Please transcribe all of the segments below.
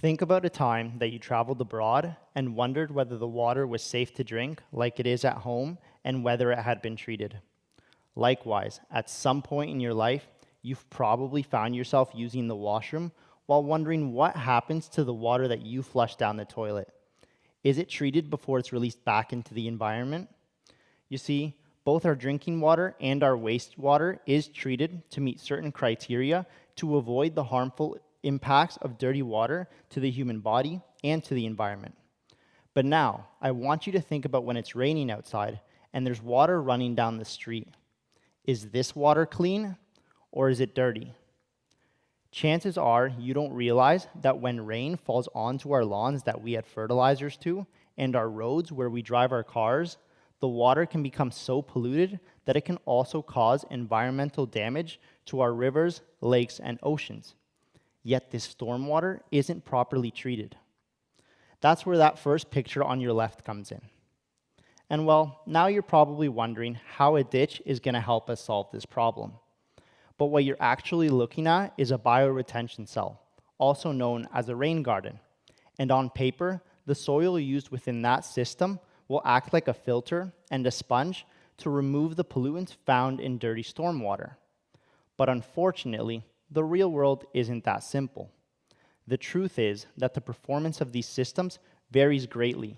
Think about a time that you traveled abroad and wondered whether the water was safe to drink like it is at home and whether it had been treated. Likewise, at some point in your life, you've probably found yourself using the washroom while wondering what happens to the water that you flush down the toilet. Is it treated before it's released back into the environment? You see, both our drinking water and our wastewater is treated to meet certain criteria to avoid the harmful impacts of dirty water to the human body and to the environment. But now, I want you to think about when it's raining outside and there's water running down the street. Is this water clean or is it dirty? Chances are you don't realize that when rain falls onto our lawns that we add fertilizers to and our roads where we drive our cars, the water can become so polluted that it can also cause environmental damage to our rivers, lakes, and oceans. Yet this stormwater isn't properly treated. That's where that first picture on your left comes in. And well, now you're probably wondering how a ditch is going to help us solve this problem. But what you're actually looking at is a bioretention cell, also known as a rain garden. And on paper, the soil used within that system will act like a filter and a sponge to remove the pollutants found in dirty stormwater. But unfortunately, the real world isn't that simple. The truth is that the performance of these systems varies greatly.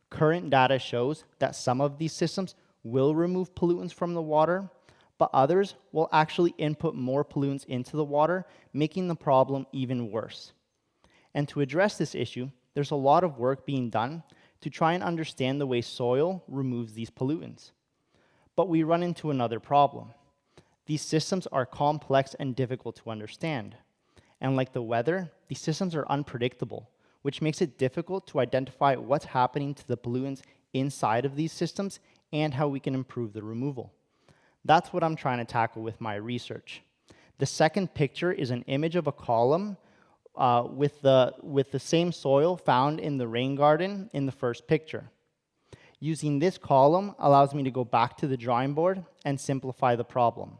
Current data shows that some of these systems will remove pollutants from the water, but others will actually input more pollutants into the water, making the problem even worse. And to address this issue, there's a lot of work being done to try and understand the way soil removes these pollutants. But we run into another problem. These systems are complex and difficult to understand. And like the weather, these systems are unpredictable, which makes it difficult to identify what's happening to the pollutants inside of these systems and how we can improve the removal. That's what I'm trying to tackle with my research. The second picture is an image of a column with the same soil found in the rain garden in the first picture. Using this column allows me to go back to the drawing board and simplify the problem.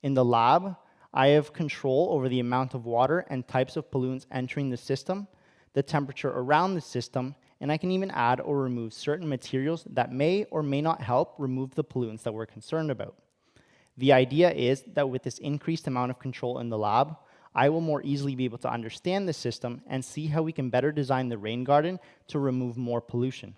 In the lab, I have control over the amount of water and types of pollutants entering the system, the temperature around the system, and I can even add or remove certain materials that may or may not help remove the pollutants that we're concerned about. The idea is that with this increased amount of control in the lab, I will more easily be able to understand the system and see how we can better design the rain garden to remove more pollution.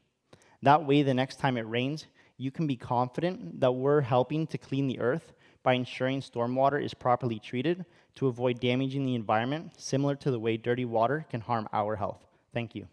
That way, the next time it rains, you can be confident that we're helping to clean the earth by ensuring stormwater is properly treated to avoid damaging the environment, similar to the way dirty water can harm our health. Thank you.